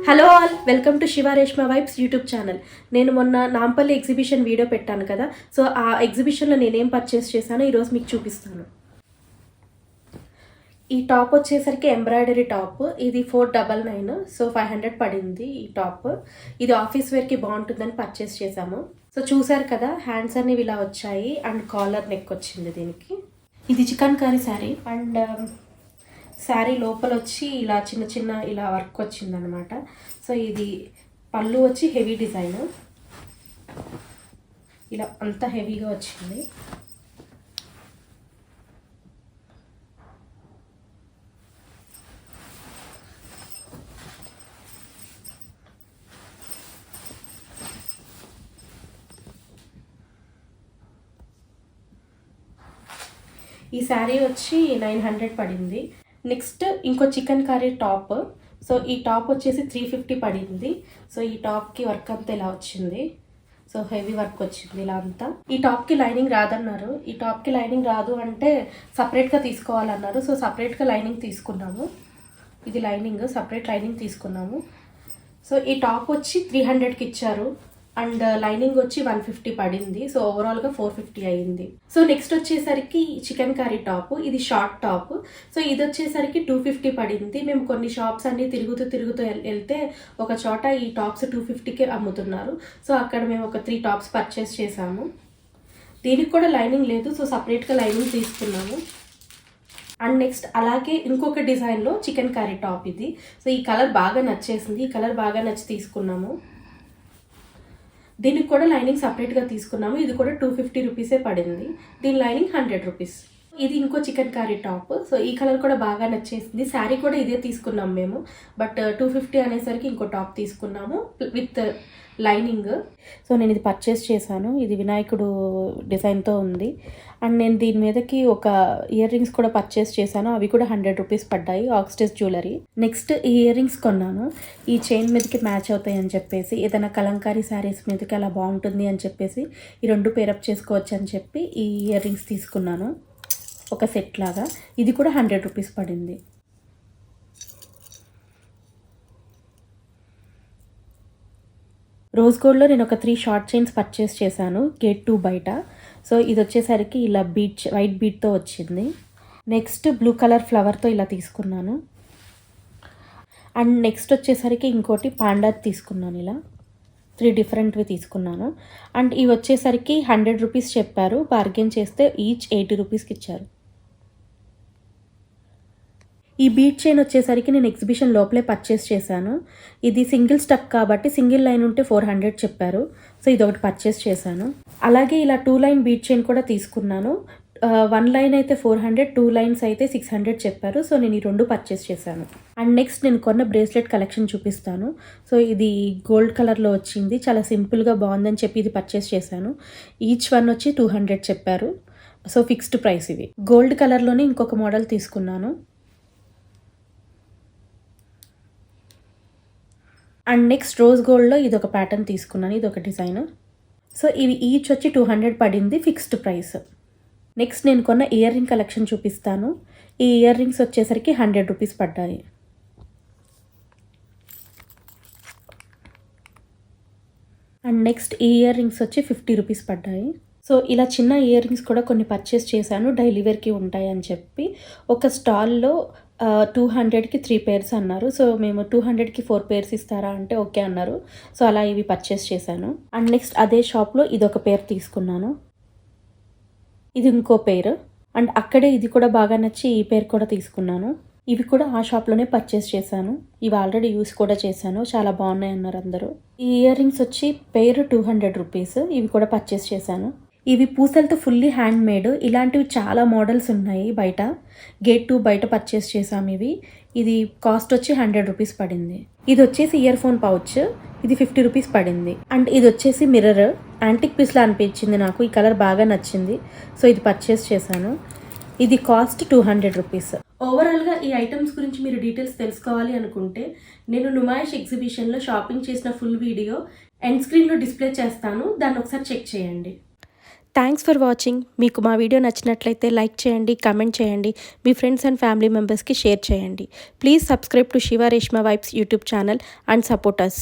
Hello all, welcome to Shiva Reshma vibes YouTube channel. నేను మొన్న Nampally exhibition video పెట్టాను కదా. సో ఆ ఎగ్జిబిషన్లో నేనేం పర్చేస్ చేశానో ఈరోజు మీకు చూపిస్తాను. ఈ టాప్ వచ్చేసరికి ఎంబ్రాయిడరీ టాప్. ఇది 499, సో 500 పడింది ఈ టాప్. ఇది ఆఫీస్ వేర్కి బాగుంటుందని పర్చేస్ చేశాము. సో చూసారు కదా, హ్యాండ్స్ అనేవి ఇలా వచ్చాయి అండ్ కాలర్ నెక్ వచ్చింది దీనికి. ఇది chicken curry sari and sari లోపల వచ్చి ఇలా చిన్న చిన్న ఇలా వర్క్ వచ్చిందనమాట. సో ఇది పళ్ళు వచ్చి హెవీ డిజైన్, ఇలా అంత హెవీగా వచ్చింది. ఈ శారీ వచ్చి 900 పడింది. నెక్స్ట్ ఇంకో చికెన్ కర్రీ టాప్. సో ఈ టాప్ వచ్చేసి 350 పడింది. సో ఈ టాప్కి వర్క్ అంతా ఇలా వచ్చింది. సో హెవీ వర్క్ వచ్చింది ఇలా అంతా. ఈ టాప్కి లైనింగ్ రాదన్నారు. ఈ టాప్కి లైనింగ్ రాదు అంటే సపరేట్గా తీసుకోవాలన్నారు. సో సపరేట్గా లైనింగ్ తీసుకున్నాము. ఇది లైనింగ్, సపరేట్ లైనింగ్ తీసుకున్నాము. సో ఈ టాప్ వచ్చి 300కి ఇచ్చారు అండ్ లైనింగ్ వచ్చి 150 పడింది. సో ఓవరాల్గా 450 అయింది. సో నెక్స్ట్ వచ్చేసరికి చికెన్ కర్రీ టాప్. ఇది షార్ట్ టాప్. సో ఇది వచ్చేసరికి 250 పడింది. మేము కొన్ని షాప్స్ అన్ని తిరుగుతూ వెళ్తే ఒక చోట ఈ టాప్స్ 250కే అమ్ముతున్నారు. సో అక్కడ మేము ఒక 3 టాప్స్ పర్చేస్ చేసాము. దీనికి కూడా లైనింగ్ లేదు, సో సపరేట్గా లైనింగ్ తీసుకున్నాము. అండ్ నెక్స్ట్ అలాగే ఇంకొక డిజైన్లో చికెన్ కర్రీ టాప్ ఇది. సో ఈ కలర్ బాగా నచ్చేసింది. ఈ కలర్ బాగా నచ్చి తీసుకున్నాము. దీనికి కూడా లైనింగ్ సపరేట్గా తీసుకున్నాము. ఇది కూడా 250 రూపీసే పడింది. దీని లైనింగ్ 100 రూపీస్. ఇది ఇంకో చికెన్ కర్రీ టాప్. సో ఈ కలర్ కూడా బాగా నచ్చేసింది. శారీ కూడా ఇదే తీసుకున్నాము మేము, బట్ 250 అనేసరికి ఇంకో టాప్ తీసుకున్నాము విత్ లైనింగ్. సో నేను ఇది పర్చేస్ చేశాను. ఇది వినాయకుడు డిజైన్తో ఉంది. అండ్ నేను దీని మీదకి ఒక ఇయర్ రింగ్స్ కూడా పర్చేస్ చేశాను. అవి కూడా 100 రూపీస్ పడ్డాయి, ఆక్సిడైజ్ జ్యువెలరీ. నెక్స్ట్ ఈ ఇయర్ రింగ్స్ కొన్నాను. ఈ చైన్ మీదకి మ్యాచ్ అవుతాయి అని చెప్పేసి, ఏదైనా కలంకారీ శారీస్ మీదకి అలా బాగుంటుంది అని చెప్పేసి ఈ రెండు పేరప్ చేసుకోవచ్చు అని చెప్పి ఈ ఇయర్ రింగ్స్ తీసుకున్నాను, ఒక సెట్ లాగా. ఇది కూడా 100 రూపీస్ పడింది. రోజ్ గోల్డ్లో నేను ఒక 3 షార్ట్ చైన్స్ పర్చేస్ చేశాను గేట్ 2 బయట. సో ఇది వచ్చేసరికి ఇలా బీట్, వైట్ బీట్తో వచ్చింది. నెక్స్ట్ బ్లూ కలర్ ఫ్లవర్తో ఇలా తీసుకున్నాను. అండ్ నెక్స్ట్ వచ్చేసరికి ఇంకోటి పాండా తీసుకున్నాను. ఇలా 3 డిఫరెంట్వి తీసుకున్నాను. అండ్ ఇవి వచ్చేసరికి 100 రూపీస్ చెప్పారు, బార్గెన్ చేస్తే ఈచ్ 80 రూపీస్కి ఇచ్చారు. ఈ బీట్ చైన్ వచ్చేసరికి నేను ఎగ్జిబిషన్ లోపలే పర్చేస్ చేశాను. ఇది సింగిల్ స్టక్ కాబట్టి సింగిల్ లైన్ ఉంటే 400 చెప్పారు. సో ఇది ఒకటి పర్చేస్ చేశాను. అలాగే ఇలా 2 లైన్ బీట్ చైన్ కూడా తీసుకున్నాను. 1 లైన్ అయితే 400, 2 లైన్స్ అయితే 600 చెప్పారు. సో నేను ఈ రెండు పర్చేస్ చేశాను. అండ్ నెక్స్ట్ నేను కొన్న బ్రేస్లెట్ కలెక్షన్ చూపిస్తాను. సో ఇది గోల్డ్ కలర్లో వచ్చింది, చాలా సింపుల్గా బాగుందని చెప్పి ఇది పర్చేస్ చేశాను. ఈచ్ వన్ వచ్చి 200 చెప్పారు. సో ఫిక్స్డ్ ప్రైస్ ఇవి. గోల్డ్ కలర్లోనే ఇంకొక మోడల్ తీసుకున్నాను. అండ్ నెక్స్ట్ రోజ్ గోల్డ్లో ఇది ఒక ప్యాటర్న్ తీసుకున్నాను, ఇది ఒక డిజైన్. సో ఇవి ఈచ్ వచ్చి 200 పడింది, ఫిక్స్డ్ ప్రైస్. నెక్స్ట్ నేను కొన్న ఇయర్ రింగ్ కలెక్షన్ చూపిస్తాను. ఈ ఇయర్ రింగ్స్ వచ్చేసరికి 100 రూపీస్ పడ్డాయి. అండ్ నెక్స్ట్ ఈ ఇయర్ రింగ్స్ వచ్చి 50 రూపీస్ పడ్డాయి. సో ఇలా చిన్న ఇయర్ రింగ్స్ కూడా కొన్ని పర్చేస్ చేశాను, డైలీ వేర్కి ఉంటాయి అని చెప్పి. ఒక స్టాల్లో 200కి 3 పేర్స్ అన్నారు. సో మేము 200కి 4 పేర్స్ ఇస్తారా అంటే ఓకే అన్నారు. సో అలా ఇవి పర్చేస్ చేశాను. అండ్ నెక్స్ట్ అదే షాప్లో ఇదొక పేర్ తీసుకున్నాను, ఇది ఇంకో పేరు. అండ్ అక్కడే ఇది కూడా బాగా నచ్చి ఈ పేరు కూడా తీసుకున్నాను. ఇవి కూడా ఆ షాప్లోనే పర్చేస్ చేశాను. ఇవి ఆల్రెడీ యూస్ కూడా చేశాను, చాలా బాగున్నాయి అన్నారు అందరూ. ఈ ఇయర్ రింగ్స్ వచ్చి పేరు 200 రూపీస్. ఇవి కూడా పర్చేస్ చేశాను. ఇవి పూసలతో ఫుల్లీ హ్యాండ్ మేడ్. ఇలాంటివి చాలా మోడల్స్ ఉన్నాయి బయట. గేట్ 2 బయట పర్చేస్ చేసాము ఇవి. ఇది కాస్ట్ వచ్చి 100 రూపీస్ పడింది. ఇది వచ్చేసి ఇయర్ ఫోన్ పౌచ్, ఇది 50 రూపీస్ పడింది. అండ్ ఇది వచ్చేసి మిర్రర్, యాంటిక్ పీస్లా అనిపించింది నాకు, ఈ కలర్ బాగా నచ్చింది. సో ఇది పర్చేస్ చేశాను. ఇది కాస్ట్ 200 రూపీస్. ఓవరాల్గా ఈ ఐటమ్స్ గురించి మీరు డీటెయిల్స్ తెలుసుకోవాలి అనుకుంటే నేను నుమాయిష్ ఎగ్జిబిషన్లో షాపింగ్ చేసిన ఫుల్ వీడియో ఎండ్ స్క్రీన్లో డిస్ప్లే చేస్తాను, దాన్ని ఒకసారి చెక్ చేయండి. Thanks for watching. మీకు మా వీడియో నచ్చినట్లయితే లైక్ చేయండి, కమెంట్ చేయండి, మీ ఫ్రెండ్స్ అండ్ ఫ్యామిలీ మెంబర్స్కి షేర్ చేయండి. Please subscribe to Shiva Reshma vibes YouTube channel and support us.